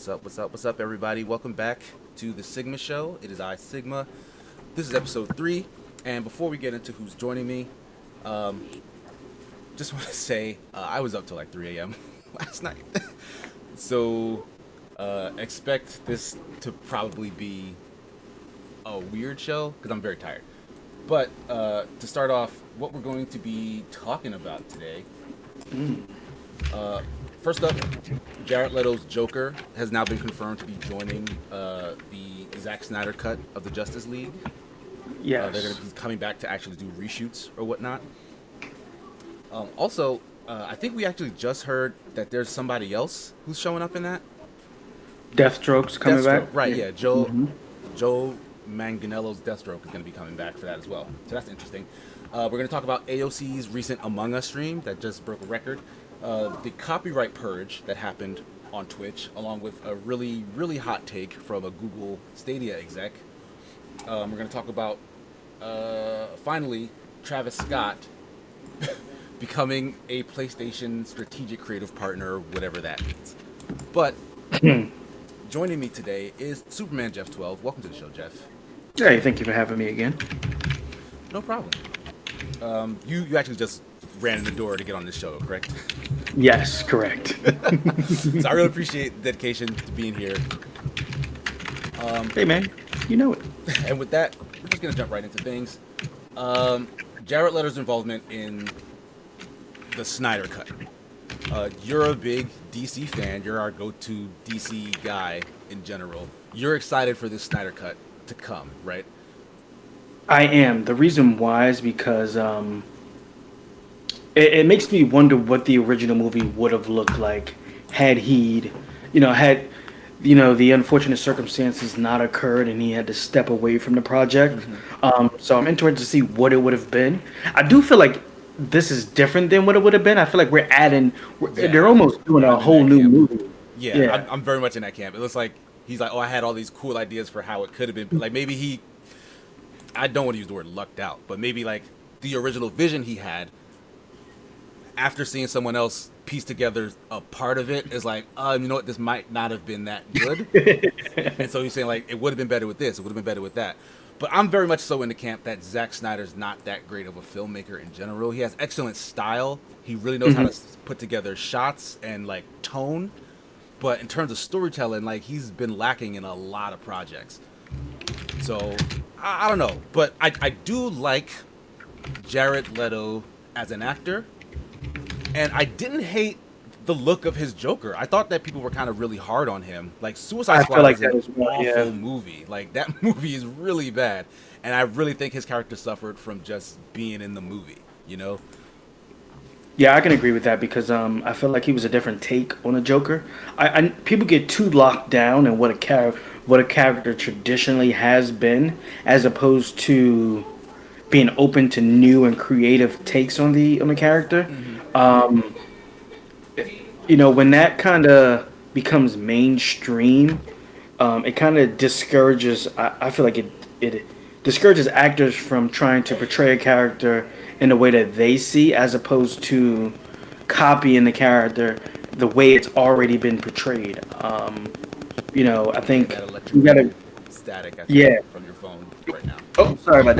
What's up? What's up? What's up, everybody? Welcome back to the Sigma Show. It is I, Sigma. This is episode 3. And before we get into who's joining me, um, just want to say I was up till like 3 a.m. last night. So expect this to probably be a weird show because I'm very tired. But to start off, what we're going to be talking about today. First up, Jared Leto's Joker has now been confirmed to be joining the Zack Snyder cut of the Justice League. Yes. They're going to be coming back to actually do reshoots or whatnot. Also, I think we actually just heard that there's somebody else who's showing up in that. Deathstroke's coming Deathstroke, back. right? Yeah, Joe Manganiello's Deathstroke is going to be coming back for that as well. So that's interesting. We're going to talk about AOC's recent Among Us stream that just broke a record. The copyright purge that happened on Twitch, along with a really, really hot take from a Google Stadia exec. We're going to talk about, finally, Travis Scott becoming a PlayStation strategic creative partner, whatever that means. But joining me today is Superman Jeff 12. Welcome to the show, Jeff. Hey, thank you for having me again. No problem. You actually just ran in the door to get on this show, correct? Yes, correct. So I really appreciate the dedication to being here. Hey, man, you know it. And with that, we're just going to jump right into things. Jared Leto's involvement in the Snyder Cut. You're a big DC fan. You're our go-to DC guy in general. You're excited for this Snyder Cut to come, right? I am. The reason why is because it makes me wonder what the original movie would have looked like had the unfortunate circumstances not occurred and he had to step away from the project. So I'm interested to see what it would have been. I do feel like this is different than what it would have been. I feel like they're almost doing a whole new movie. Yeah. I'm very much in that camp. It looks like he's like, oh, I had all these cool ideas for how it could have been. Like maybe I don't want to use the word lucked out, but maybe like the original vision he had, after seeing someone else piece together a part of it, is like, you know what, this might not have been that good. And so he's saying like, it would have been better with this, it would have been better with that. But I'm very much so in the camp that Zack Snyder's not that great of a filmmaker in general. He has excellent style. He really knows how to put together shots and like tone. But in terms of storytelling, like he's been lacking in a lot of projects. So I don't know, but I do like Jared Leto as an actor. And I didn't hate the look of his Joker. I thought that people were kind of really hard on him. Like Suicide Squad is an awful movie. Like that movie is really bad, and I really think his character suffered from just being in the movie. You know? Yeah, I can agree with that because I feel like he was a different take on the Joker. People get too locked down in what a character traditionally has been, as opposed to being open to new and creative takes on the character. When that kind of becomes mainstream, it kind of discourages. I feel like it discourages actors from trying to portray a character in the way that they see, as opposed to copying the character the way it's already been portrayed. I think you gotta static. From your phone right now. Oh, sorry about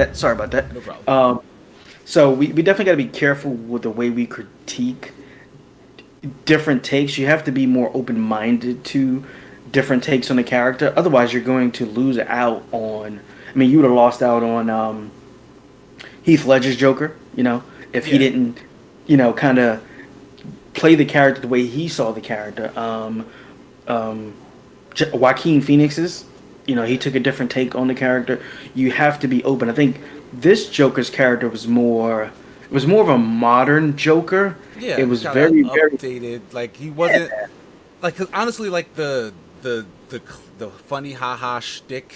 that. No problem. So we definitely got to be careful with the way we critique different takes. You have to be more open-minded to different takes on the character. Otherwise, you're going to lose out on. I mean, you would have lost out on Heath Ledger's Joker. If he didn't, kind of play the character the way he saw the character. Joaquin Phoenix's. He took a different take on the character. You have to be open. I think this Joker's character was more of a modern Joker. Yeah, it was very updated. Like he wasn't like, cause honestly, like the funny haha shtick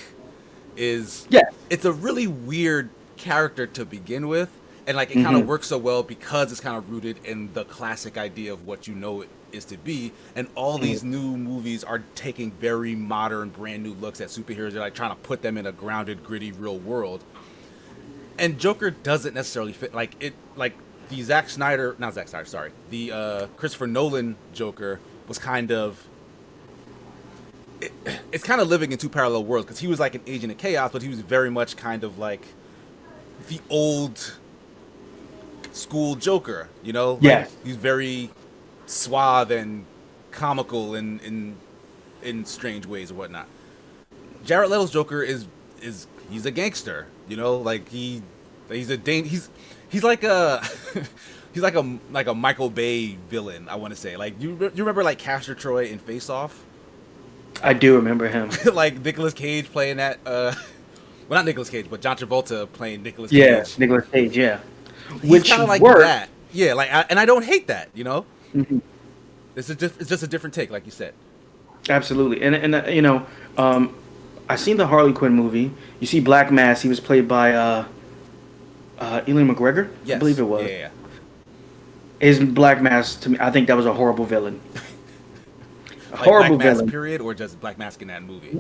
is it's a really weird character to begin with, and like it kind of works so well because it's kind of rooted in the classic idea of what it is to be, and all these new movies are taking very modern, brand new looks at superheroes. They're like trying to put them in a grounded, gritty, real world. And Joker doesn't necessarily fit the Christopher Nolan Joker was kind of it's kind of living in two parallel worlds because he was like an agent of chaos, but he was very much kind of like the old school Joker. You know, like Yes. he's very suave and comical in strange ways or whatnot. Jared Leto's Joker is he's a gangster. You know, like he's a he's like a he's like a Michael Bay villain. I want to say like you remember like Castor Troy in Face Off. I do remember him. Like Nicolas Cage playing that. Well, not Nicolas Cage, but John Travolta playing Nicolas Yeah, Cage. Nicolas Cage. Yeah, He's which kind of like worked. that. Yeah, like, and I don't hate that. You know, Mhm. it's just a different take, like you said. Absolutely, I seen the Harley Quinn movie. You see Black Mass. He was played by Ewan McGregor, I Yes. believe it Yeah. was. Yeah. His Black Mass to me, I think that was a horrible villain. A Like Black horrible Mask villain. period, or just Black Mask in that movie.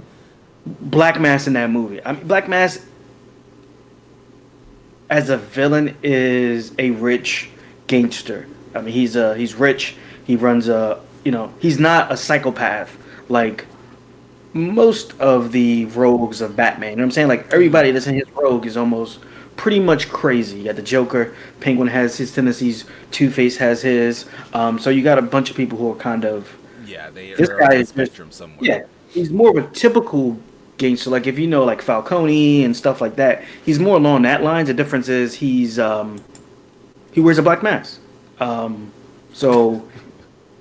Black Mass in that movie. I mean, Black Mass as a villain is a rich gangster. I mean, he's rich. He runs a he's not a psychopath like most of the rogues of Batman. You know what I'm saying? Like everybody that's in his rogue is almost pretty much crazy. You got the Joker, Penguin has his tendencies, Two Face has his. So you got a bunch of people who are kind of Yeah, they this are guy on the is just spectrum somewhere. yeah. He's more of a typical gangster. Like if you know like Falcone and stuff like that, he's more along that lines. The difference is he wears a black mask. So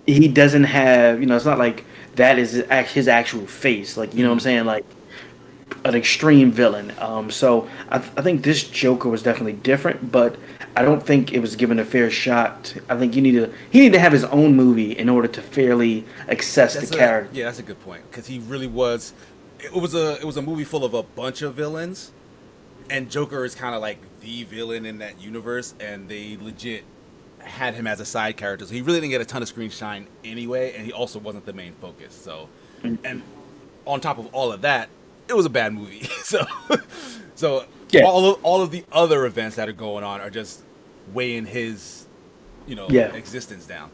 he doesn't have it's not like that is his actual face. Like you know what I'm saying? Like an extreme villain. So I think this Joker was definitely different, but I don't think it was given a fair shot. I think he needed to have his own movie in order to fairly assess the character. Yeah, that's a good point because he really was. It was a movie full of a bunch of villains, and Joker is kind of like the villain in that universe, and they legit had him as a side character. So he really didn't get a ton of screen shine anyway, and he also wasn't the main focus. So, and on top of all of that, it was a bad movie. So Yeah. all of the other events that are going on are just weighing his, Yeah. existence down.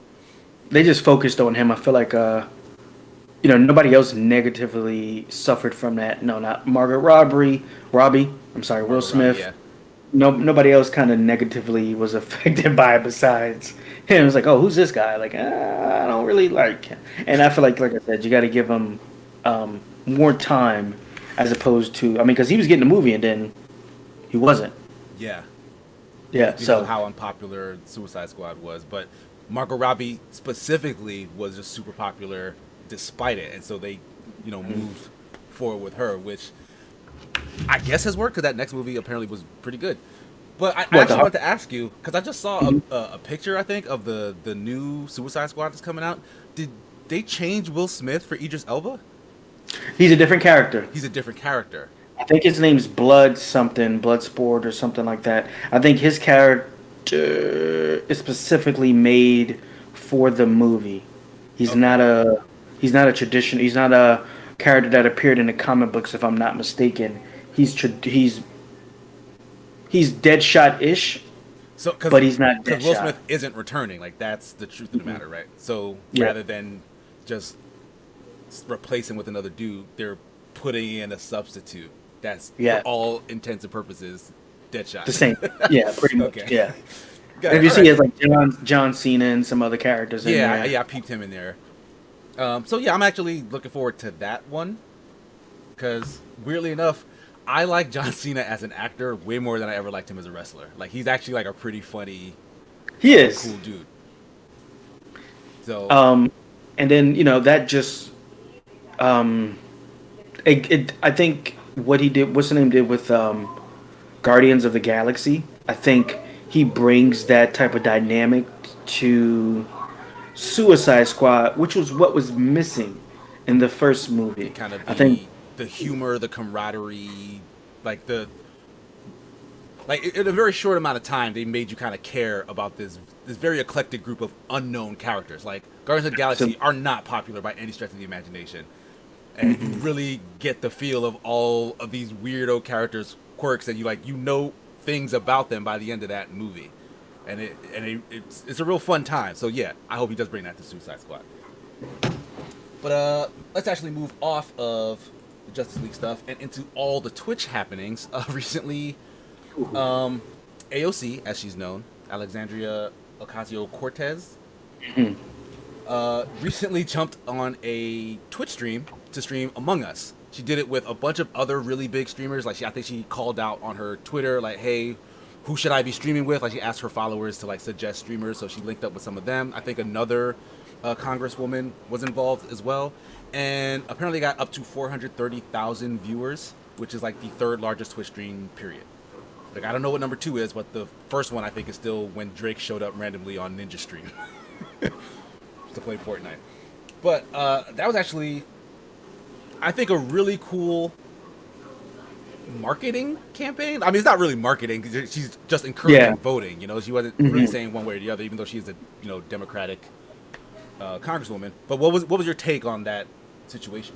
They just focused on him. I feel like nobody else negatively suffered from that. No, not Margaret Robbie. I'm sorry, Will Margot Smith. Robbie, yeah. No, nobody else kind of negatively was affected by it besides him. It was like, oh, who's this guy? Like, I don't really like him. And I feel like I said, you got to give him more time as opposed to, I mean, because he was getting a movie and then he wasn't. Yeah. Yeah, Because so of how unpopular Suicide Squad was, but Margot Robbie specifically was just super popular despite it, and so they, moved forward with her, which I guess has worked because that next movie apparently was pretty good. But I actually wanted to ask you because I just saw a picture I think of the new Suicide Squad that's coming out. Did they change Will Smith for Idris Elba? he's a different character. He's a different character. I think his name's Bloodsport or something like that. I think his character is specifically made for the movie. He's Okay. not a tradition. He's not a character that appeared in the comic books, if I'm not mistaken. He's Deadshot-ish, So, but he's not because Will Deadshot. Smith isn't returning, like that's the truth of the matter, right? So Yeah. rather than just replace him with another dude, they're putting in a substitute that's Yeah. for all intents and purposes Deadshot. The same. Yeah, pretty much. Okay. Yeah. Got If it. you All see, right. it's like John Cena and some other characters in Yeah, there. yeah, I peeped him in there. So yeah, I'm actually looking forward to that one because weirdly enough, I like John Cena as an actor way more than I ever liked him as a wrestler. Like he's actually like a pretty funny, He is. cool dude. So And then that just I think what he did, what's the name did with Guardians of the Galaxy. I think he brings that type of dynamic to Suicide Squad, which was what was missing in the first movie. kind of I think the humor, the camaraderie, like in a very short amount of time, they made you kind of care about this very eclectic group of unknown characters. Like Guardians of the Galaxy are not popular by any stretch of the imagination, and you really get the feel of all of these weirdo characters' quirks, and you know things about them by the end of that movie, and it's a real fun time. So yeah, I hope he does bring that to Suicide Squad. But let's actually move off of the Justice League stuff and into all the Twitch happenings. Recently, AOC, as she's known, Alexandria Ocasio-Cortez, recently jumped on a Twitch stream to stream Among Us. She did it with a bunch of other really big streamers. Like I think she called out on her Twitter, like, "Hey, who should I be streaming with?" Like she asked her followers to like suggest streamers, so she linked up with some of them. I think another congresswoman was involved as well, and apparently got up to 430,000 viewers, which is like the third largest Twitch stream. Period. Like I don't know what number 2 is, but the first one I think is still when Drake showed up randomly on Ninja Stream to play Fortnite. But that was actually, I think, a really cool marketing campaign. I mean, it's not really marketing because she's just encouraging voting. You know, she wasn't really saying one way or the other, even though she's a Democratic congresswoman. But what was your take on that situation?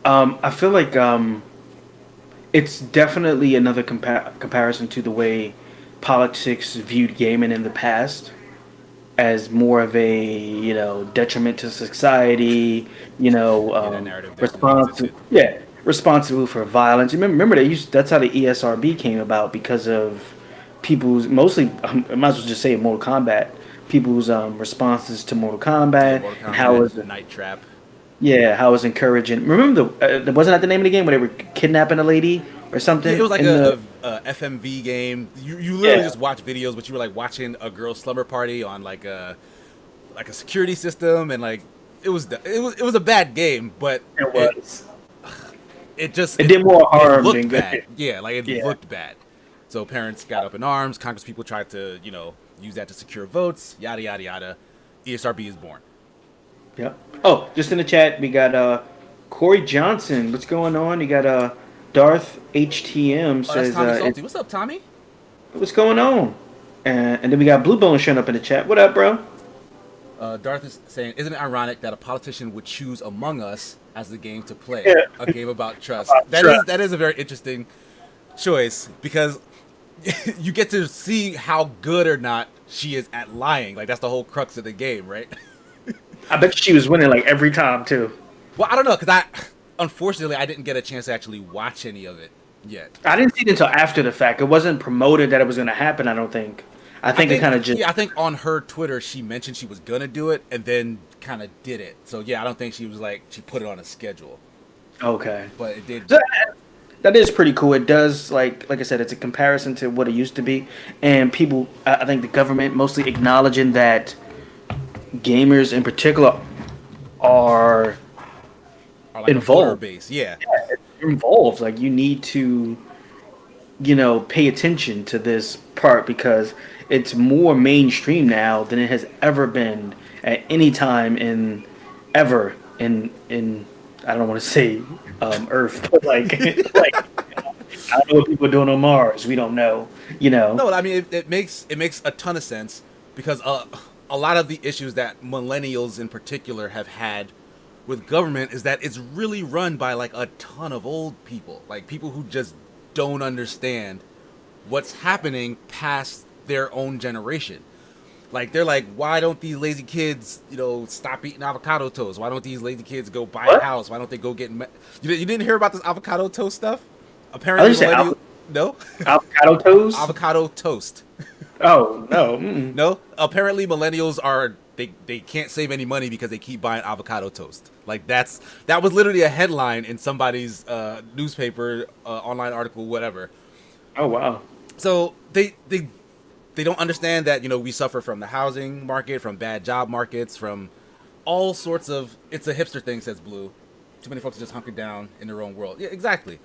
I feel like it's definitely another comparison to the way politics viewed gaming in the past as more of a detriment to society, responsible for violence. Remember that's how the ESRB came about, because of people's, mostly I might as well just say Mortal Kombat, people's responses to Mortal Kombat, and how it was Night Trap. Yeah, how it was encouraging. Remember wasn't that the name of the game where they were kidnapping a lady or something? Yeah, it was like a FMV game. You literally just watch videos, but you were like watching a girl's slumber party on like a security system, and like it was a bad game, but it did more harm than good. Yeah, like it looked bad. So parents got up in arms. Congress people tried to use that to secure votes. Yada yada yada. ESRB is born. Yep. Oh, just in the chat, we got Corey Johnson. What's going on? You got Darth HTM says. That's Tommy Salty. What's up, Tommy? What's going on? And then we got Blue Bone showing up in the chat. What up, bro? Darth is saying, "Isn't it ironic that a politician would choose Among Us as the game to play? A game about trust." That is a very interesting choice, because you get to see how good or not she is at lying. Like that's the whole crux of the game, right? I bet she was winning like every time too. Well, I don't know, because unfortunately I didn't get a chance to actually watch any of it yet. I didn't see it until after the fact. It wasn't promoted that it was going to happen, I don't think. I think it kind of just... Yeah, I think on her Twitter she mentioned she was going to do it and then kind of did it. So yeah, I don't think she was like, she put it on a schedule. Okay. But it did... That is pretty cool. It does, like I said, it's a comparison to what it used to be. And people, I think the government mostly acknowledging that gamers in particular are like involved. Base. Yeah, you're involved. Like you need to, pay attention to this part, because it's more mainstream now than it has ever been at any time in I don't want to say Earth, but like I don't know what people are doing on Mars. We don't know. No, I mean it makes a ton of sense, because a lot of the issues that millennials in particular have had with government is that it's really run by like a ton of old people, like people who just don't understand what's happening past their own generation. Like they're like, why don't these lazy kids, stop eating avocado toast? Why don't these lazy kids go buy a house? Why don't they go get? You didn't hear about this avocado toast stuff? Apparently, no. Avocado toast. Avocado toast. Oh no. Mm-mm. No. Apparently, millennials are they can't save any money because they keep buying avocado toast. Like that was literally a headline in somebody's newspaper, online article, whatever. Oh wow. So they don't understand that we suffer from the housing market, from bad job markets, from all sorts of. It's a hipster thing, says Blue. Too many folks are just hunkered down in their own world. Yeah, exactly.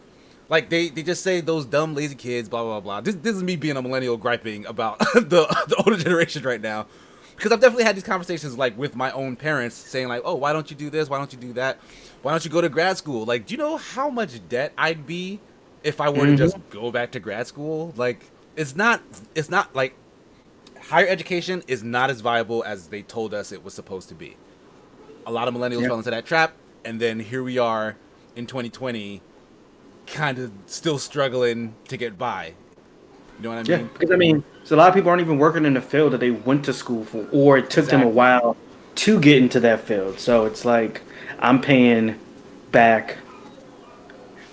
Like they just say those dumb lazy kids, blah blah blah. This is me being a millennial griping about the older generation right now, because I've definitely had these conversations like with my own parents, saying like, oh, why don't you do this? Why don't you do that? Why don't you go to grad school? Like, do you know how much debt I'd be if I were to just go back to grad school? Like, it's not like higher education is not as viable as they told us it was supposed to be. A lot of millennials fell into that trap, and then here we are in 2020, kind of still struggling to get by. You know what I mean? Yeah, because so a lot of people aren't even working in the field that they went to school for, or it took them a while to get into that field. So it's like I'm paying back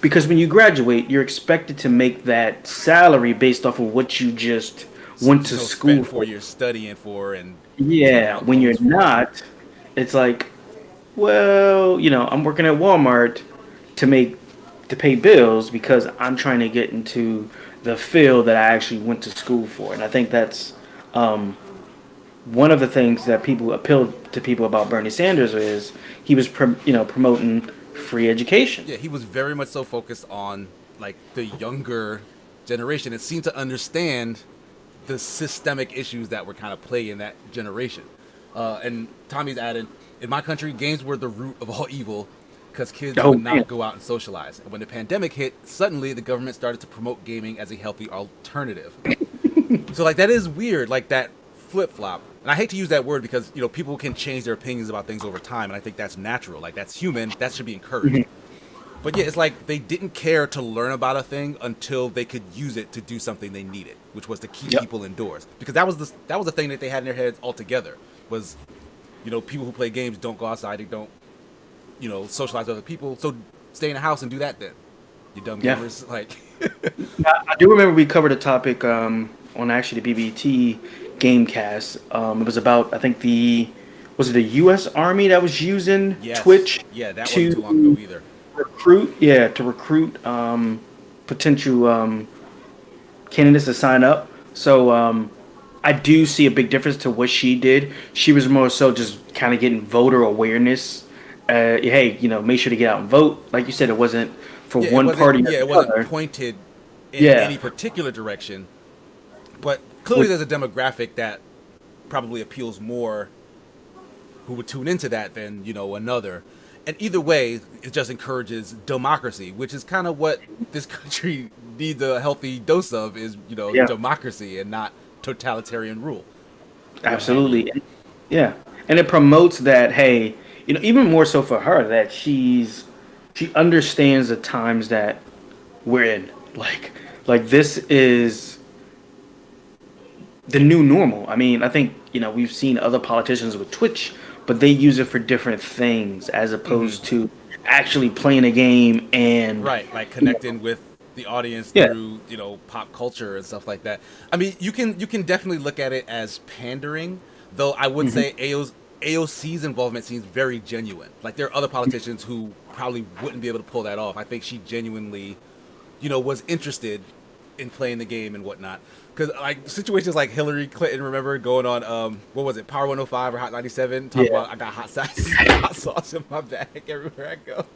because when you graduate, you're expected to make that salary based off of what you just went to school spent for. 4 years studying for and taking Yeah, out when loans you're for. not, it's like, well, I'm working at Walmart to make to pay bills because I'm trying to get into the field that I actually went to school for. And I think that's um, one of the things that people appealed to people about Bernie Sanders is he was promoting free education. Yeah, he was very much so focused on like the younger generation and seemed to understand the systemic issues that were kind of plaguing that generation. And Tommy's added, in my country, games were the root of all evil because kids Oh would man, not go out and socialize. And when the pandemic hit, suddenly the government started to promote gaming as a healthy alternative. So like that is weird, like that flip flop. And I hate to use that word because people can change their opinions about things over time, and I think that's natural. Like that's human. That should be encouraged. But yeah, it's like they didn't care to learn about a thing until they could use it to do something they needed, which was to keep yep, people indoors. Because that was the thing that they had in their heads altogether. Was people who play games don't go outside, they don't socialize with other people, so stay in the house and do that then. You dumb yeah. gamers, like I do remember we covered a topic on actually the BBT Gamecast. It was about I think was it the U.S. Army that was using yes, Twitch yeah, that wasn't too long ago to either. recruit potential candidates to sign up. So I do see a big difference to what she did. She was more so just kind of getting voter awareness. Hey, make sure to get out and vote. Like you said, it wasn't for Yeah, one party or it the wasn't other. pointed in Yeah, any particular direction, but clearly Which- there's a demographic that probably appeals more who would tune into that than another. And either way, it just encourages democracy, which is kind of what this country needs a healthy dose of, is yeah, democracy and not totalitarian rule. absolutely. Yeah, and it promotes that. Hey, even more so for her that she understands the times that we're in. Like this is the new normal. I mean, I think we've seen other politicians with Twitch, but they use it for different things as Hmm. opposed to actually playing a game and Right, like you know, connecting with the audience yeah, through pop culture and stuff like that. I mean, you can definitely look at it as pandering, though I would hmm say AOC's involvement seems very genuine. Like there are other politicians who probably wouldn't be able to pull that off. I think she genuinely, was interested in playing the game and whatnot. Because like situations like Hillary Clinton, remember going on what was it, Power 105 or Hot 97, talk yeah. about I got hot sauce in my bag everywhere I go.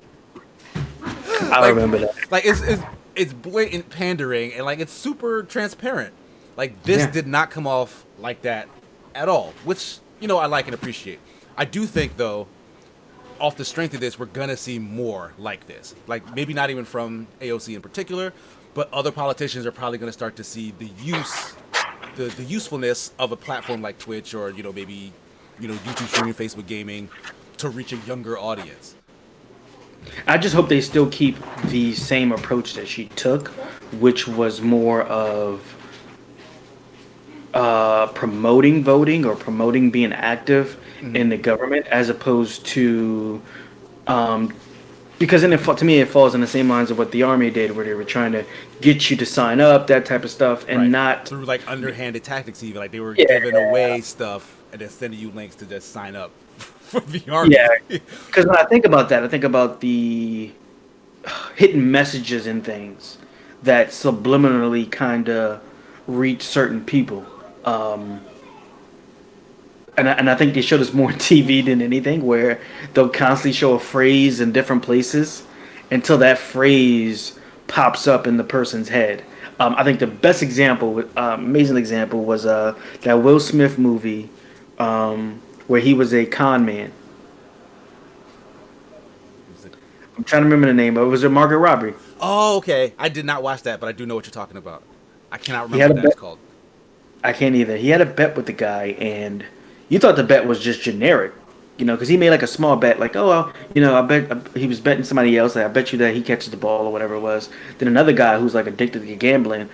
I like remember that. like it's blatant pandering and like it's super transparent. Like this Yeah, did not come off like that at all, which I like and appreciate. I do think though, off the strength of this, we're gonna see more like this. Like maybe not even from AOC in particular, but other politicians are probably gonna start to see the usefulness of a platform like Twitch or maybe YouTube streaming, Facebook gaming to reach a younger audience. I just hope they still keep the same approach that she took, which was more of promoting voting or promoting being active Hmm. in the government as opposed to um, because then to me it falls in the same lines of what the army did where they were trying to get you to sign up, that type of stuff, and Right. not Through like underhanded tactics, even like they were giving yeah, away stuff and then sending you links to just sign up for the yeah, army. because when I think about that I think about the hidden messages and things that subliminally kind of reach certain people. Um, and I think they showed us more on TV than anything, where they'll constantly show a phrase in different places until that phrase pops up in the person's head. I think the best example, amazing example, was that Will Smith movie where he was a con man. I'm trying to remember the name, but it was a Margaret Robbie. Oh, okay. I did not watch that, but I do know what you're talking about. I cannot He remember had a what that's bet. called. I can't either. He had a bet with the guy, and you thought the bet was just generic, because he made like a small bet, like, oh, well, I bet he was betting somebody else. Like, I bet you that he catches the ball or whatever it was. Then another guy who's like addicted to gambling,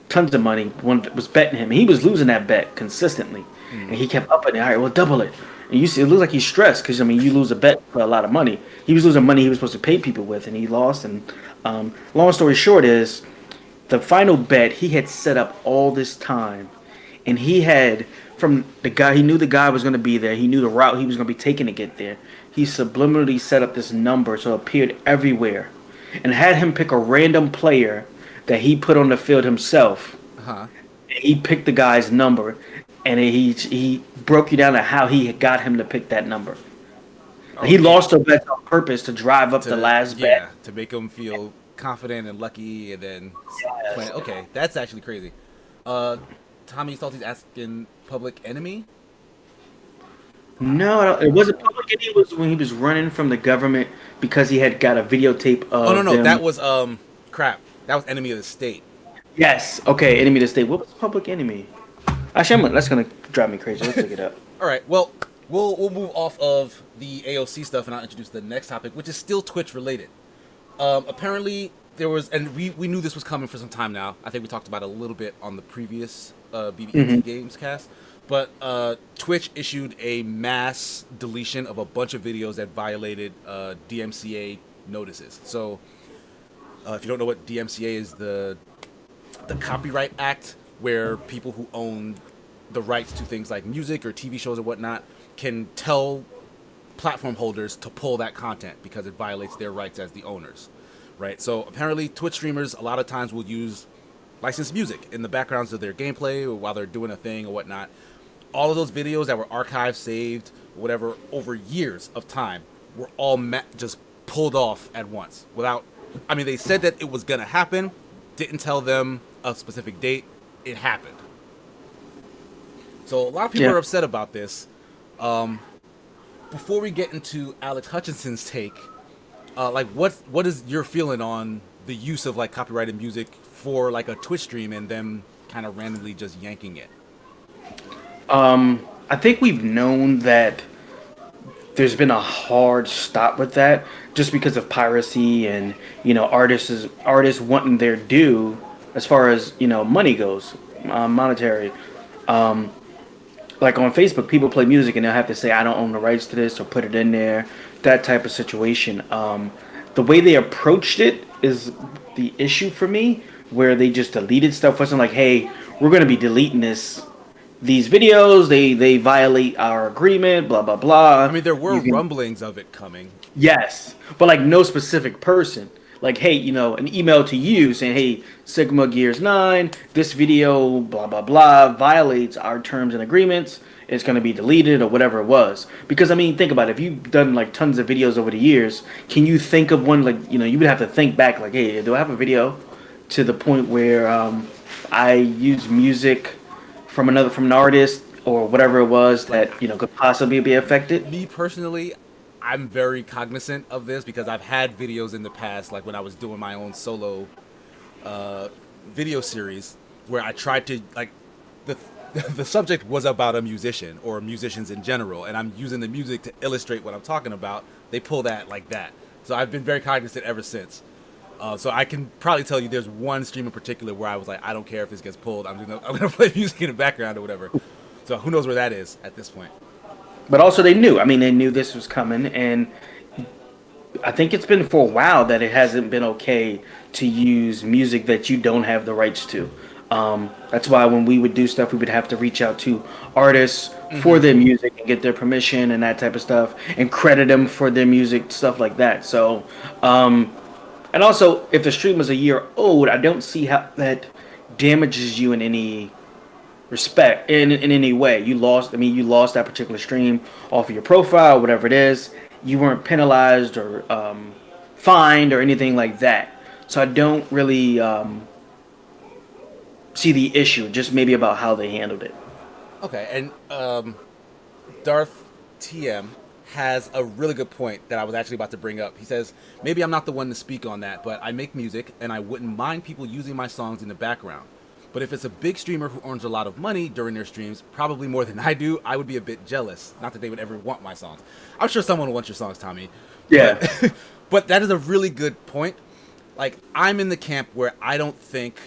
tons of money, was betting him. He was losing that bet consistently, and Mm. he kept upping it. All right, well, double it. And you see, it looks like he's stressed because I mean, you lose a bet for a lot of money. He was losing money he was supposed to pay people with, and he lost. And long story short is, the final bet he had set up all this time, and he had from the guy. He knew the guy was going to be there. He knew the route he was going to be taking to get there. He subliminally set up this number so it appeared everywhere, and had him pick a random player that he put on the field himself. Huh. He picked the guy's number, and he broke you down to how he got him to pick that number. Oh, He yeah. lost a bet on purpose to drive up the last Yeah, bet. to make them feel confident and lucky, and then plan. Okay, that's actually crazy. Uh, Tommy Salty's asking Public Enemy. No, it wasn't public. It was when he was running from the government because he had got a videotape Oh no, of no, that them. was crap. That was Enemy of the State. Yes. Okay. Enemy of the state. What was public enemy? Actually, that's gonna drive me crazy. Let's look it up. All right, well, we'll move off of the AOC stuff, and I'll introduce the next topic, which is still Twitch related. Apparently, there was, and we knew this was coming for some time now. I think we talked about it a little bit on the previous BBET Games cast. But Twitch issued a mass deletion of a bunch of videos that violated DMCA notices. So, if you don't know what DMCA is, the Copyright Act, where people who own the rights to things like music or TV shows or whatnot can tell platform holders to pull that content because it violates their rights as the owners, right? So apparently Twitch streamers a lot of times will use licensed music in the backgrounds of their gameplay or while they're doing a thing or whatnot. All of those videos that were archived, saved, whatever, over years of time were all just pulled off at once without, I mean, they said that it was going to happen, didn't tell them a specific date, it happened. So a lot of people are upset about this. Before we get into Alex Hutchinson's take, like what is your feeling on the use of like copyrighted music for like a Twitch stream and them kind of randomly just yanking it? I think we've known that there's been a hard stop with that just because of piracy and artists wanting their due as far as money goes, monetary. Like on Facebook, people play music and they'll have to say, "I don't own the rights to this," or put it in there. That type of situation. The way they approached it is the issue for me, where they just deleted stuff. Wasn't like, "Hey, we're going to be deleting these videos. They violate our agreement." Blah blah blah. I mean, there were rumblings of it coming. Yes, but like no specific person. Like, hey, an email to you saying, "Hey, Sigma Gears 9, this video, blah blah blah, violates our terms and agreements. It's going to be deleted," or whatever it was. Because I mean, think about it. If you've done like tons of videos over the years, can you think of one like you would have to think back like, "Hey, do I have a video to the point where I use music from an artist or whatever it was that could possibly be affected?" Me personally, I'm very cognizant of this because I've had videos in the past, like when I was doing my own solo video series, where I tried to like the the subject was about a musician or musicians in general, and I'm using the music to illustrate what I'm talking about. They pull that like that, so I've been very cognizant ever since. So I can probably tell you there's one stream in particular where I was like, I don't care if this gets pulled. I'm gonna play music in the background or whatever. So who knows where that is at this point. But also they knew. I mean, they knew this was coming, and I think it's been for a while that it hasn't been okay to use music that you don't have the rights to. That's why when we would do stuff, we would have to reach out to artists for their music and get their permission and that type of stuff, and credit them for their music, stuff like that. So, and also, if the stream was a year old, I don't see how that damages you in any respect in any way. You lost that particular stream off of your profile, whatever it is. You weren't penalized or fined or anything like that. So I don't really see the issue, just maybe about how they handled it. Okay, and Darth TM has a really good point that I was actually about to bring up. He says, maybe I'm not the one to speak on that, but I make music and I wouldn't mind people using my songs in the background. But if it's a big streamer who earns a lot of money during their streams, probably more than I do, I would be a bit jealous. Not that they would ever want my songs. I'm sure someone will want your songs, Tommy. Yeah. But that is a really good point. Like, I'm in the camp where I don't think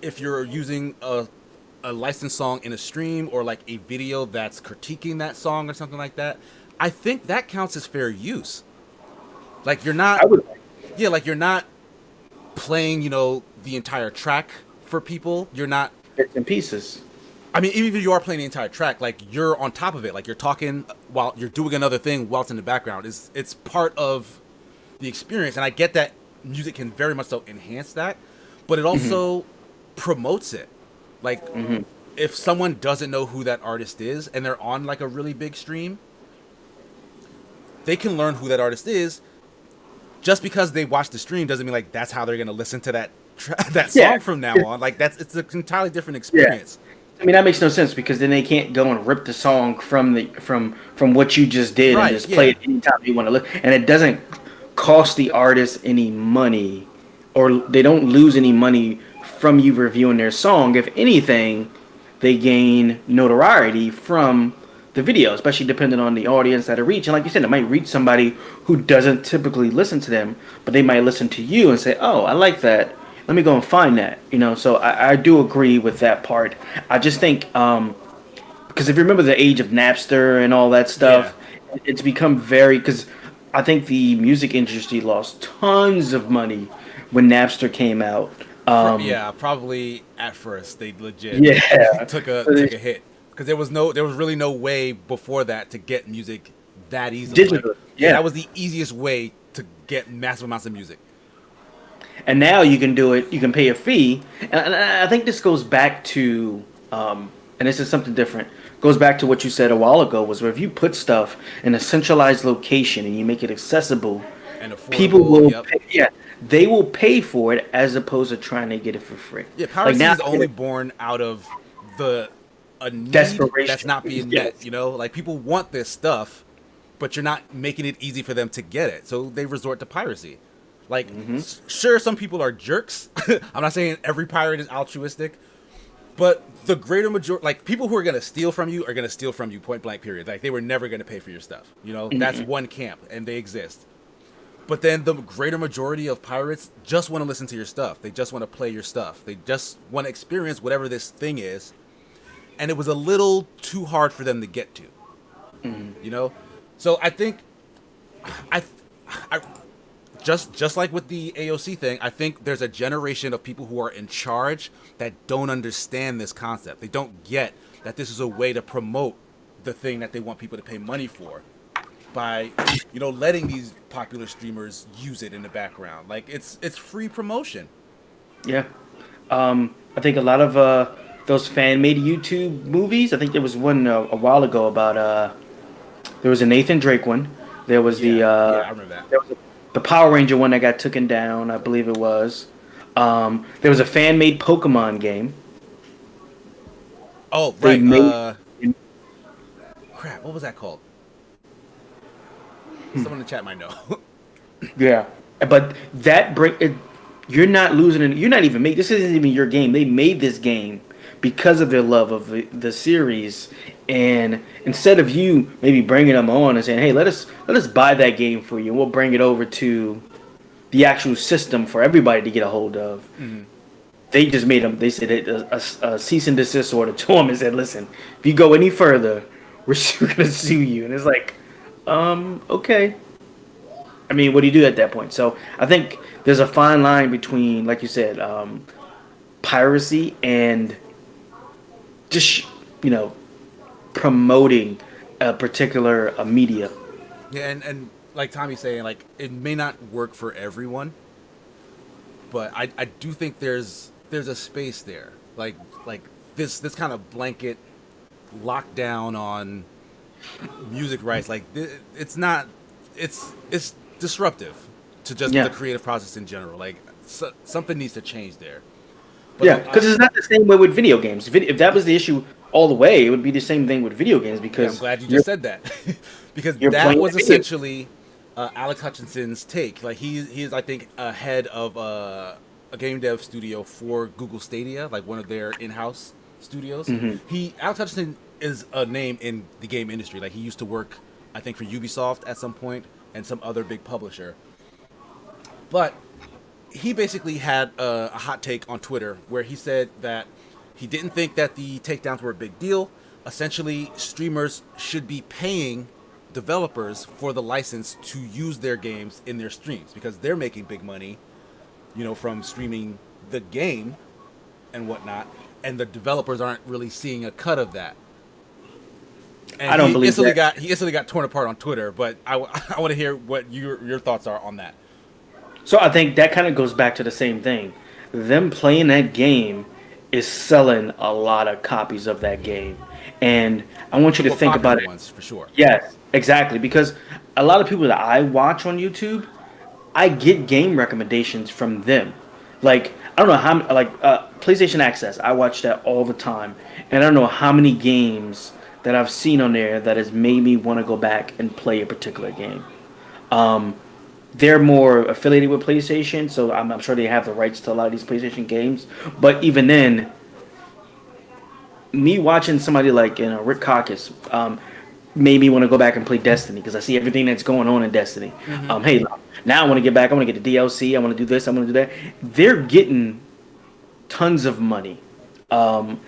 if you're using a a licensed song in a stream or like a video that's critiquing that song or something like that, I think that counts as fair use. Like you're not, I would. yeah, like you're not playing, the entire track for people. You're not. Bits and pieces. I mean, even if you are playing the entire track, like you're on top of it. Like you're talking while you're doing another thing while it's in the background. It's part of the experience, and I get that music can very much so enhance that, but it also promotes it. Like if someone doesn't know who that artist is and they're on like a really big stream, they can learn who that artist is. Just because they watch the stream doesn't mean like that's how they're gonna listen to that song from now on. Like it's an entirely different experience. I mean that makes no sense because then they can't go and rip the song from what you just did Right, and just play it anytime you want to listen. And it doesn't cost the artist any money, or they don't lose any money from you reviewing their song. If anything, they gain notoriety from the video, especially depending on the audience that it reach. And like you said, it might reach somebody who doesn't typically listen to them, but they might listen to you and say, "Oh, I like that. Let me go and find that." So I do agree with that part. I just think because if you remember the age of Napster and all that stuff, it's become very because I think the music industry lost tons of money when Napster came out. Probably at first they legit Yeah. took a hit because there was really no way before that to get music that easily. Digital, yeah. That was the easiest way to get massive amounts of music. And now you can do it. You can pay a fee, and I think this goes back to, and this is something different. Goes back to what you said a while ago. Was where if you put stuff in a centralized location and you make it accessible, And affordable, people will, yep. they will pay for it as opposed to trying to get it for free. Yeah, piracy is only born out of a need Desperation. that's not being Yes. met. Like people want this stuff, but you're not making it easy for them to get it, so they resort to piracy. Like, sure, some people are jerks. I'm not saying every pirate is altruistic, but the greater majority, like people who are gonna steal from you, are gonna steal from you. Point blank. Period. Like they were never gonna pay for your stuff. That's one camp, and they exist. But then the greater majority of pirates just want to listen to your stuff. They just want to play your stuff. They just want to experience whatever this thing is. And it was a little too hard for them to get to. So I think I just like with the AOC thing, I think there's a generation of people who are in charge that don't understand this concept. They don't get that this is a way to promote the thing that they want people to pay money for by, letting these popular streamers use it in the background. Like it's free promotion. Yeah. I think a lot of those fan-made YouTube movies. I think there was one a while ago about there was a Nathan Drake one. There was I remember that. there was the Power Ranger one that got taken down, I believe it was. There was a fan-made Pokemon game. Oh, They right. made- Crap, what was that called? Someone in the chat might know. Yeah, but you're not losing it. You're not even making. This isn't even your game. They made this game because of their love of the series, and instead of you maybe bringing them on and saying, "Hey, let us buy that game for you, and we'll bring it over to the actual system for everybody to get a hold of." They just made them. They said a cease and desist order to them and said, "Listen, if you go any further, we're going to sue you." And it's like, okay. I mean, what do you do at that point? So I think there's a fine line between, like you said, piracy and just promoting a particular media. Yeah, and like Tommy's saying, like it may not work for everyone, but I do think there's a space there. Like this kind of blanket lockdown on music rights. Like it's not. It's disruptive to just the creative process in general. Like something needs to change there. But because it's not the same way with video games. If that was the issue all the way, it would be the same thing with video games. Because I'm glad you just said that, because you're that playing was a video. essentially Alex Hutchinson's take. Like he is, I think, a head of a game dev studio for Google Stadia, like one of their in-house studios. Alex Hutchinson is a name in the game industry. Like he used to work, I think, for Ubisoft at some point and some other big publisher. But he basically had a hot take on Twitter where he said that He didn't think that the takedowns were a big deal. Essentially, streamers should be paying developers for the license to use their games in their streams because they're making big money, from streaming the game and whatnot, and the developers aren't really seeing a cut of that. And I don't believe that. He instantly got torn apart on Twitter, but I want to hear what your thoughts are on that. So I think that kind of goes back to the same thing. Them playing that game is selling a lot of copies of that game. And I want you to think about it. Ones, for sure. Yes, exactly. Because a lot of people that I watch on YouTube, I get game recommendations from them. Like, I don't know how, PlayStation Access, I watch that all the time. And I don't know how many games that I've seen on there that has made me want to go back and play a particular game. They're more affiliated with PlayStation, so I'm sure they have the rights to a lot of these PlayStation games. But even then, me watching somebody like Rick Caucus made me want to go back and play Destiny because I see everything that's going on in Destiny. Mm-hmm. Hey, now I want to get back. I want to get the DLC. I want to do this. I want to do that. They're getting tons of money, and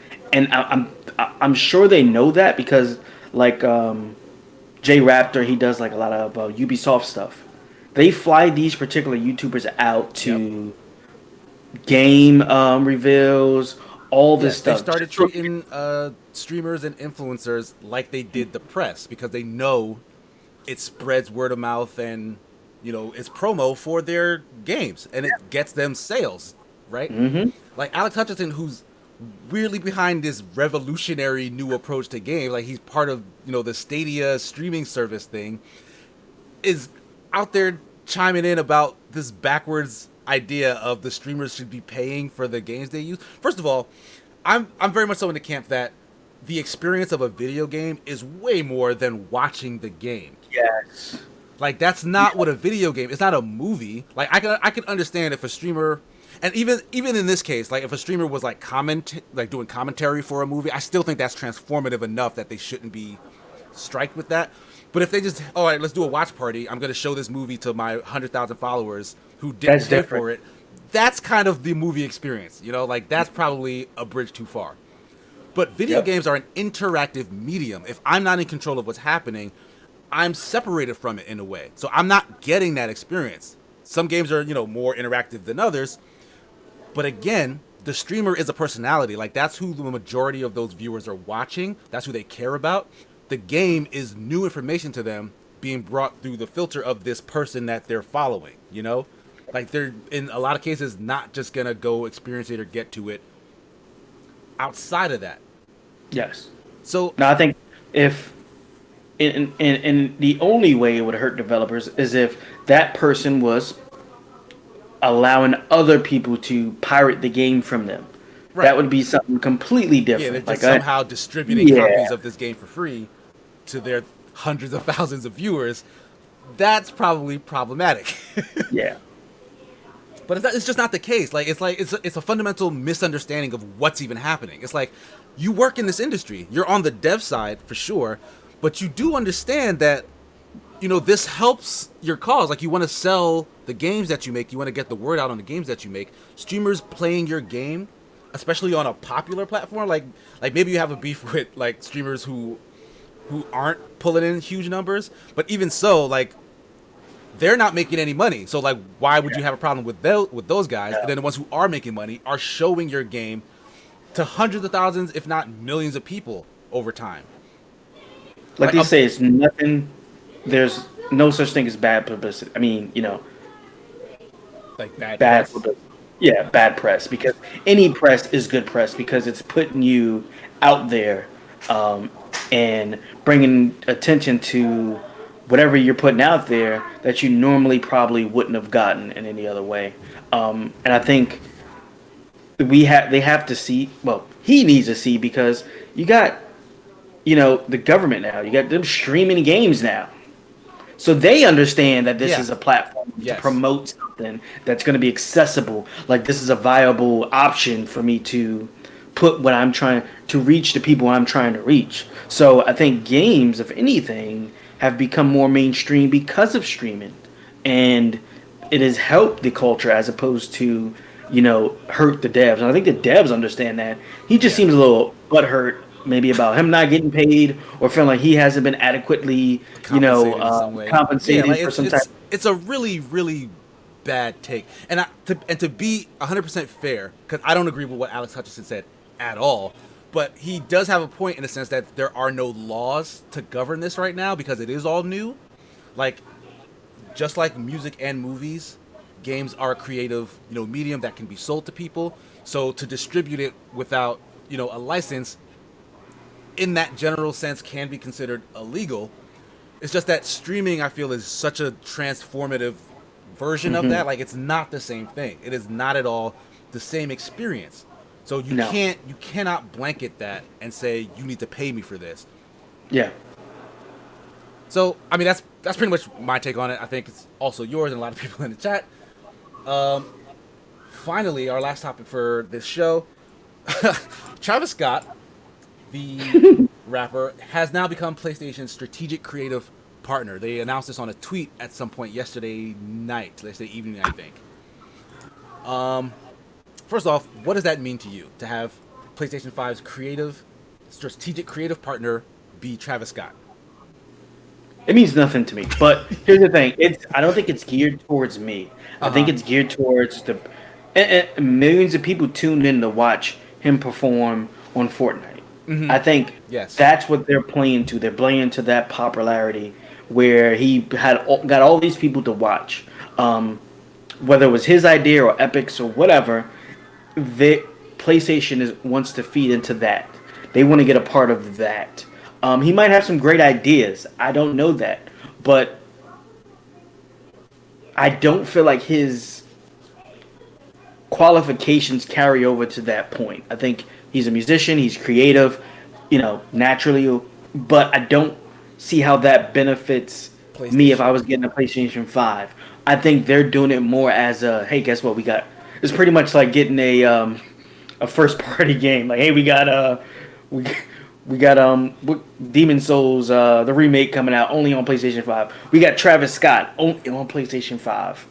I'm sure they know that because Jay Raptor, he does like a lot of Ubisoft stuff. They fly these particular YouTubers out to game reveals, all this stuff. They started treating streamers and influencers like they did the press because they know it spreads word of mouth and it's promo for their games and it gets them sales, right? Mm-hmm. Like Alex Hutchinson, who's weirdly behind this revolutionary new approach to games, like he's part of the Stadia streaming service thing, is out there chiming in about this backwards idea of the streamers should be paying for the games they use. First of all, I'm very much so in the camp that the experience of a video game is way more than watching the game. Yes. Like that's not what a video game. It's not a movie. Like I can understand if a streamer, and even in this case, like if a streamer was like doing commentary for a movie, I still think that's transformative enough that they shouldn't be striked with that. But if they just, all right, let's do a watch party. I'm going to show this movie to my 100,000 followers who didn't pay for it. That's kind of the movie experience, like that's probably a bridge too far. But video games are an interactive medium. If I'm not in control of what's happening, I'm separated from it in a way. So I'm not getting that experience. Some games are, more interactive than others. But again, the streamer is a personality. Like that's who the majority of those viewers are watching. That's who they care about. The game is new information to them being brought through the filter of this person that they're following, Like they're, in a lot of cases, not just going to go experience it or get to it outside of that. Yes. So now I think if, in the only way it would hurt developers is if that person was allowing other people to pirate the game from them. Right. That would be something completely different. Yeah, they're just somehow distributing copies of this game for free to their hundreds of thousands of viewers. That's probably problematic. Yeah. But it's just not the case. Like it's a fundamental misunderstanding of what's even happening. It's like you work in this industry. You're on the dev side for sure, but you do understand that this helps your cause. Like you want to sell the games that you make. You want to get the word out on the games that you make. Streamers playing your game, especially on a popular platform, like maybe you have a beef with like streamers who aren't pulling in huge numbers, but even so, like they're not making any money. So like, why would you have a problem with those guys? And then the ones who are making money are showing your game to hundreds of thousands, if not millions of people over time. Like they say, it's nothing. There's no such thing as bad publicity. I mean, like bad publicity. Yeah, bad press, because any press is good press because it's putting you out there and bringing attention to whatever you're putting out there that you normally probably wouldn't have gotten in any other way. And I think they have to see, well, he needs to see, because you got, the government now, you got them streaming games now. So they understand that this is a platform to promote something that's going to be accessible. Like this is a viable option for me to put what I'm trying to reach the people I'm trying to reach. So I think games, if anything, have become more mainstream because of streaming, and it has helped the culture as opposed to, hurt the devs. And I think the devs understand that. He just Yeah. seems a little butthurt, maybe about him not getting paid or feeling like he hasn't been adequately, Compensated in some way. Yeah, compensated like for some type. it's a really really bad take. And to be 100% fair, because I don't agree with what Alex Hutchinson said at all, but he does have a point in the sense that there are no laws to govern this right now because it is all new. Like just like music and movies, games are a creative, medium that can be sold to people. So to distribute it without, a license in that general sense can be considered illegal. It's just that streaming, I feel, is such a transformative version of Hmm. that. Like it's not the same thing. It is not at all the same experience. So No. you cannot blanket that and say you need to pay me for this. Yeah. So I mean that's pretty much my take on it. I think it's also yours and a lot of people in the chat. Finally, our last topic for this show, Travis Scott, the rapper, has now become PlayStation's strategic creative partner. They announced this on a tweet at some point yesterday evening, I think. First off, what does that mean to you to have PlayStation 5's strategic creative partner be Travis Scott? It means nothing to me. But here's the thing: I don't think it's geared towards me. I think it's geared towards the millions of people tuned in to watch him perform on Fortnite. I think Yes. that's what they're playing to. They're playing to that popularity where he got all these people to watch. Whether it was his idea or Epic's or whatever, the PlayStation wants to feed into that. They want to get a part of that. He might have some great ideas. I don't know that, but I don't feel like his qualifications carry over to that point. I think he's a musician. He's creative, naturally, but I don't see how that benefits me if PlayStation. I was getting a PlayStation 5. I think they're doing it more as a, hey, guess what we got? It's pretty much like getting a first party game. Like, hey, we we got Demon Souls the remake coming out only on PlayStation 5. We got Travis Scott only on PlayStation 5.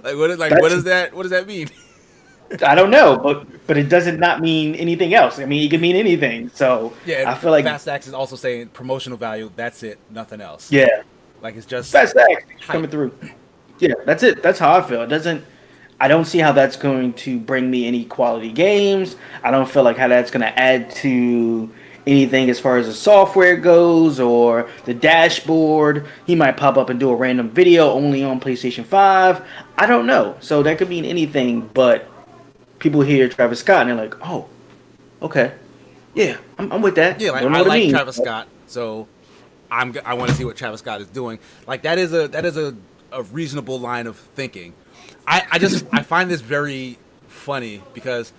What That's does that mean? I don't know, but it doesn't not mean anything else. I mean, it can mean anything. So Yeah, I and feel like Fast X is also saying promotional value. That's it, nothing else. yeah, Like it's just that's that hype. coming through. Yeah, that's it. That's how I feel. It doesn't. I don't see how that's going to bring me any quality games. I don't feel like how that's going to add to anything as far as the software goes or the dashboard. He might pop up and do a random video only on PlayStation 5. I don't know. So that could mean anything, but people hear Travis Scott and they're like, oh, okay. Yeah, I'm with that. Yeah, like Don't know I what it like means. Travis Scott, so I want to see what Travis Scott is doing. Like that is a reasonable line of thinking. I find this very funny because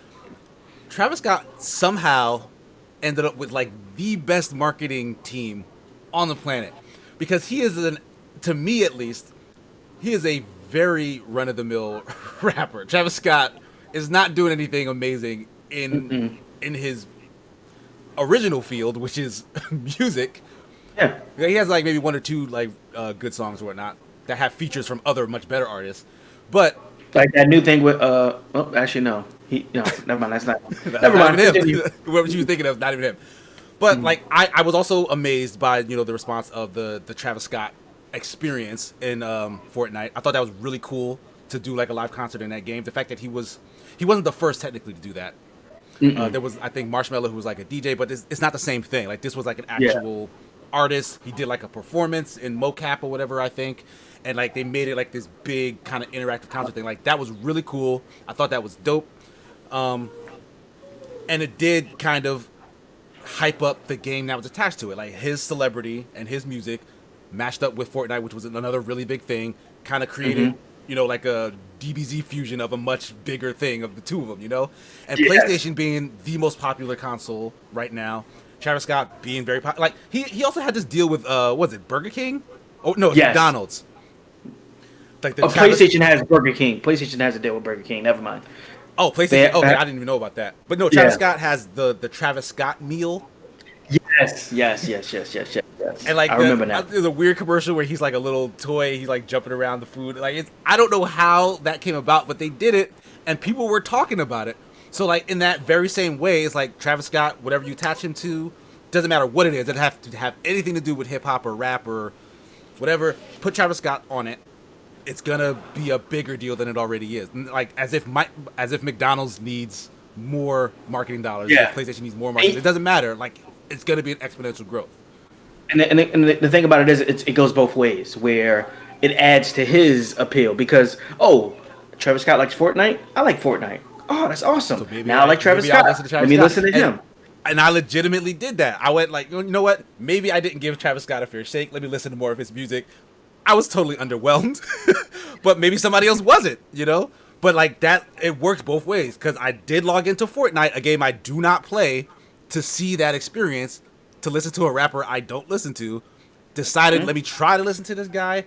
Travis Scott somehow ended up with like the best marketing team on the planet because he is to me at least, he is a very run of the mill rapper. Travis Scott is not doing anything amazing in his original field, which is music. Yeah. Yeah, he has like maybe one or two like good songs or whatnot that have features from other much better artists. But Like that new thing with oh, actually no. No, never mind, that's not. that's Never not mind. even Continue. him. Whoever you were thinking of, not even him. But like I was also amazed by the response of the Travis Scott experience in Fortnite. I thought that was really cool to do like a live concert in that game. The fact that he wasn't the first technically to do that. There was I think Marshmello who was like a DJ, but it's not the same thing. Like this was like an Yeah. actual artist. He did like a performance in mocap or whatever I think, and like they made it like this big kind of interactive concert thing. Like that was really cool. I thought that was dope. And it did kind of hype up the game that was attached to it, like his celebrity and his music matched up with Fortnite, which was another really big thing. Kind of created, like a DBZ fusion of a much bigger thing of the two of them, And Yes. PlayStation being the most popular console right now, Travis Scott being very popular. Like he also had this deal with was it Burger King? Oh no, it's Yes. McDonald's. Like the Oh, PlayStation has Burger King. PlayStation has a deal with Burger King. Never mind. Oh, PlayStation. They- Okay, that- I didn't even know about that. But no, Travis Yeah. Scott has the Travis Scott meal. Yes, Yes. And like I remember now. there's a weird commercial where he's like a little toy, he's like jumping around the food. Like I don't know how that came about, but they did it, and people were talking about it. So like in that very same way, it's like Travis Scott, whatever you attach him to, doesn't matter what it is. It doesn't have to have anything to do with hip hop or rap or whatever. Put Travis Scott on it, it's gonna be a bigger deal than it already is. Like as if McDonald's needs more marketing dollars, Yeah. if PlayStation needs more marketing. It doesn't matter. Like it's gonna be an exponential growth. And the thing about it is, it goes both ways. Where it adds to his appeal because Travis Scott likes Fortnite. I like Fortnite. Oh, that's awesome. So maybe now I like Travis Scott. Let me listen to him. And I legitimately did that. I went like, you know what? Maybe I didn't give Travis Scott a fair shake. Let me listen to more of his music. I was totally underwhelmed, but maybe somebody else wasn't, you know? But like that, it worked both ways because I did log into Fortnite, a game I do not play, to see that experience, to listen to a rapper I don't listen to, decided, let me try to listen to this guy.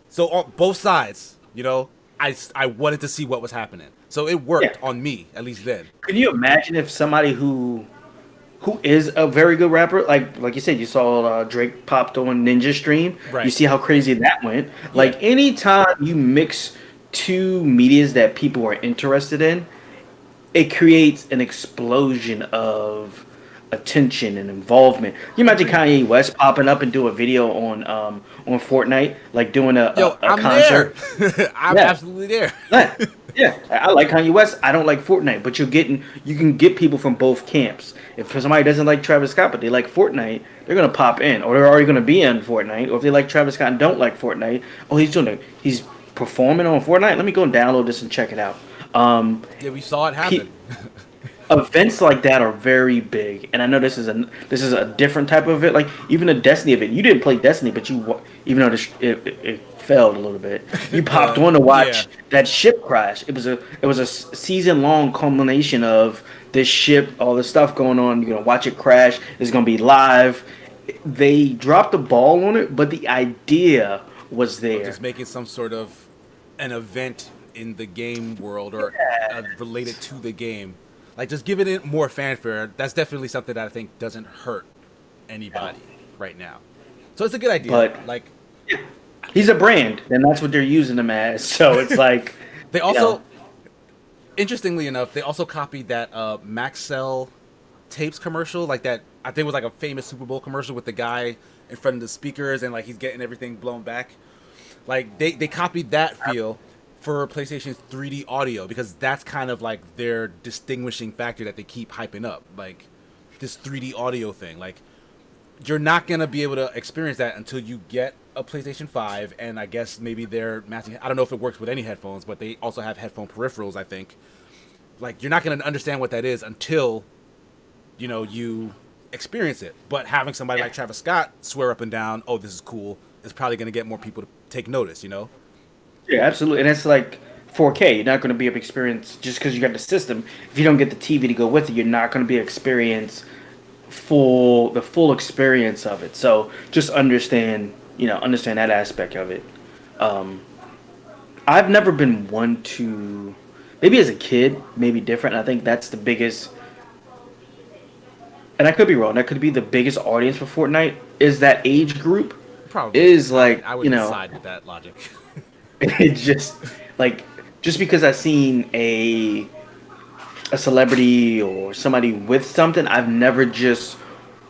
So on both sides, you know, I wanted to see what was happening. So it worked on me, at least then. Can you imagine if somebody who is a very good rapper, like you said, you saw Drake popped on Ninja Stream. Right. You see how crazy that went. Like anytime you mix two medias that people are interested in, it creates an explosion of attention and involvement. You imagine Kanye West popping up and do a video on Fortnite, like doing a I'm concert. there. I'm absolutely there. Yeah, I like Kanye West. I don't like Fortnite, but you can get people from both camps. If somebody doesn't like Travis Scott but they like Fortnite, they're gonna pop in, or they're already gonna be in Fortnite. Or if they like Travis Scott and don't like Fortnite, he's performing on Fortnite. Let me go and download this and check it out. Yeah, we saw it happen. Events like that are very big, and I know this is a different type of event. Like even a Destiny event, you didn't play Destiny, but even though it failed a little bit, you popped on to watch that ship crash. It was a season long culmination of this ship, all this stuff going on. You're gonna watch it crash. It's gonna be live. They dropped the ball on it, but the idea was there. Just making some sort of an event in the game world or related to the game. Like, just giving it more fanfare, that's definitely something that I think doesn't hurt anybody right now. So it's a good idea. But, like, he's a brand, and that's what they're using him as. So it's like... They also, interestingly enough, they also copied that Maxell tapes commercial, like that, I think it was like a famous Super Bowl commercial with the guy in front of the speakers and, like, he's getting everything blown back. Like, they copied that feel for PlayStation's 3D audio because that's kind of like their distinguishing factor that they keep hyping up, like this 3D audio thing. Like you're not gonna be able to experience that until you get a PlayStation 5, and I guess maybe they're matching. I don't know if it works with any headphones, but they also have headphone peripherals, I think. Like you're not gonna understand what that is until you experience it. But having somebody like Travis Scott swear up and down, "Oh, this is cool," is probably gonna get more people to take notice. Yeah, absolutely, and it's like 4K. You're not going to be able to experience just because you got the system. If you don't get the TV to go with it, you're not going to be able to experience the full experience of it. So just understand that aspect of it. I've never been one to, maybe as a kid, maybe different. I think that's the biggest, and I could be wrong. That could be the biggest audience for Fortnite. Is that age group? Probably is like I would side with that logic. It just because I've seen a celebrity or somebody with something, I've never just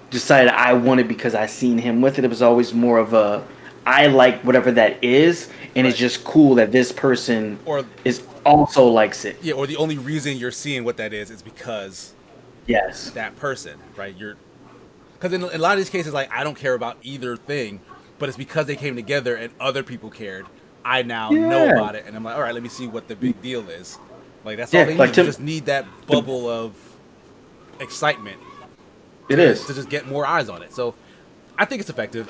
decided I want it because I seen him with it. It was always more of a I like whatever that is, and it's just cool that this person is also likes it. Yeah, or the only reason you're seeing what that is because that person, right? Because in a lot of these cases, like I don't care about either thing, but it's because they came together and other people cared. I now know about it, and I'm like, all right, let me see what the big deal is. Like that's all they need. You just need that bubble of excitement. To just get more eyes on it. So I think it's effective.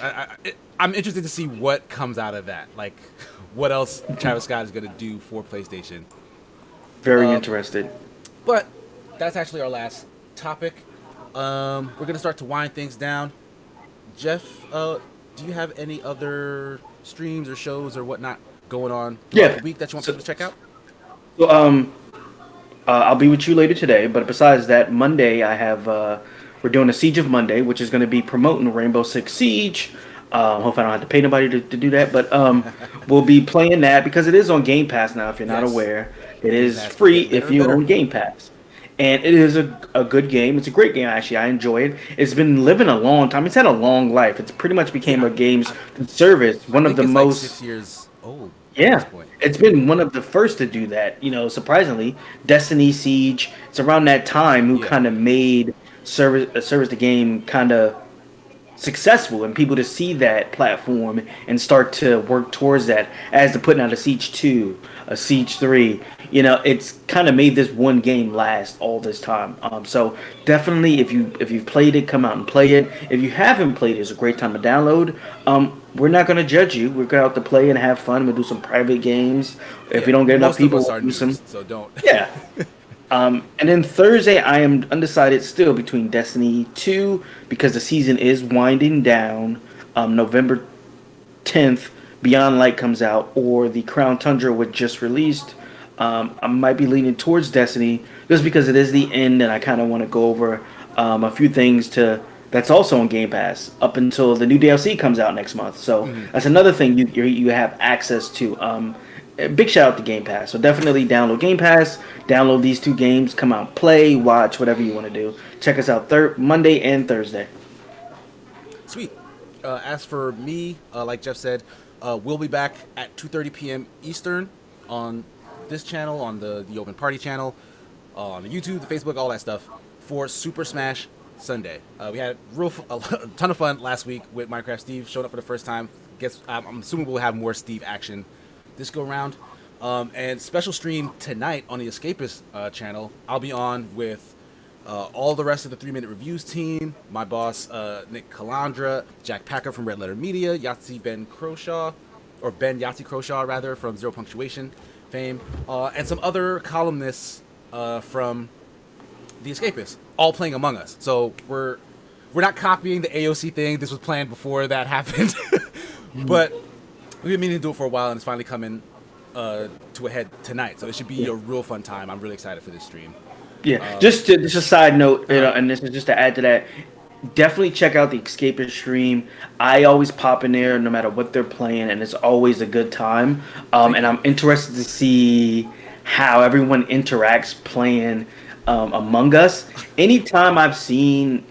I'm interested to see what comes out of that. Like what else Travis Scott is going to do for PlayStation. Very interested. But that's actually our last topic. We're going to start to wind things down. Jeff, do you have any other streams or shows or whatnot going on the week that you want people to check out? So, I'll be with you later today, but besides that, Monday I have We're doing a Siege of Monday, which is going to be promoting Rainbow Six Siege. Hopefully, I don't have to pay nobody to do that, but we'll be playing that because it is on Game Pass now. If you're not Yes. aware, it Game is Pass is free getting better if and you better. own Game Pass, and it is a good game. It's a great game actually. I enjoy it. It's been living a long time. It's had a long life. It's pretty much became Yeah, a games service. I One of think the it's like 6 most years old at this yeah, point. it's been one of the first to do that. Surprisingly, Destiny Siege. It's around that time who Yeah. kind of made service the game kind of successful, and people to see that platform and start to work towards that as to putting out a Siege 2, a Siege 3. It's kind of made this one game last all this time. So definitely, if you've played it, come out and play it. If you haven't played it, it's a great time to download. We're not going to judge you. We're going out to play and have fun. We'll do some private games. If we Yeah. don't get enough Most of people, us we'll are do some. noobs, so don't. Yeah. And then Thursday, I am undecided still between Destiny 2 because the season is winding down. November 10th, Beyond Light comes out, or the Crown Tundra, which just released. I might be leaning towards Destiny just because it is the end, and I kind of want to go over a few things that's also on Game Pass up until the new DLC comes out next month. So Mhm. that's another thing you have access to. Big shout out to Game Pass. So definitely download Game Pass, download these two games, come out, play, watch, whatever you want to do. Check us out Monday and Thursday. Sweet. As for me, like Jeff said, we'll be back at 2:30 p.m. Eastern on this channel, on the Open Party channel, on the YouTube, the Facebook, all that stuff for Super Smash Sunday. We had a ton of fun last week with Minecraft Steve showing up for the first time. Guess I'm assuming we'll have more Steve action this go round. And special stream tonight on the Escapist channel. I'll be on with all the rest of the 3-Minute Reviews team, my boss Nick Calandra, Jack Packer from Red Letter Media, Ben Yahtzee Croshaw rather from Zero Punctuation fame, and some other columnists from the Escapists, all playing Among Us. So we're not copying the AOC thing. This was planned before that happened, but we've been meaning to do it for a while, and it's finally coming to a head tonight. So it should be a real fun time. I'm really excited for this stream. Yeah, just a side note, and this is just to add to that. Definitely check out the Escapist stream. I always pop in there no matter what they're playing, and it's always a good time. And I'm interested to see how everyone interacts playing Among Us. Anytime I've seen,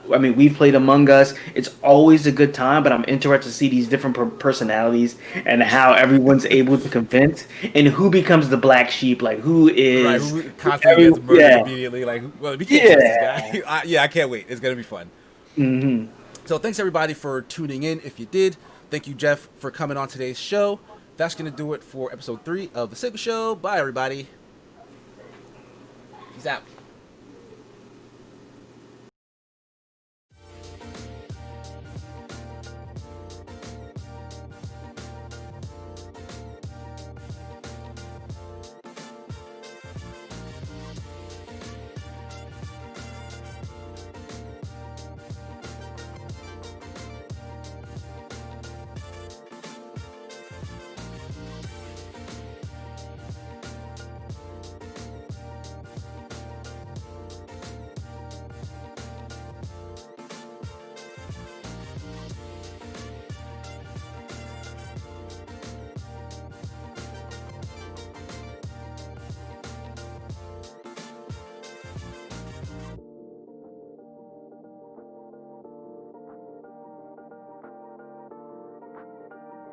we've played Among Us. It's always a good time, but I'm interested to see these different personalities and how everyone's able to convince and who becomes the black sheep. Like who is Right, who constantly gets murdered yeah. immediately. Like, well, we can't trust Yeah. this guy. I can't wait. It's gonna be fun. Hmm. So thanks everybody for tuning in. If you did, thank you Jeff for coming on today's show. That's gonna do it for episode 3 of the Sigma Show. Bye everybody. Peace out.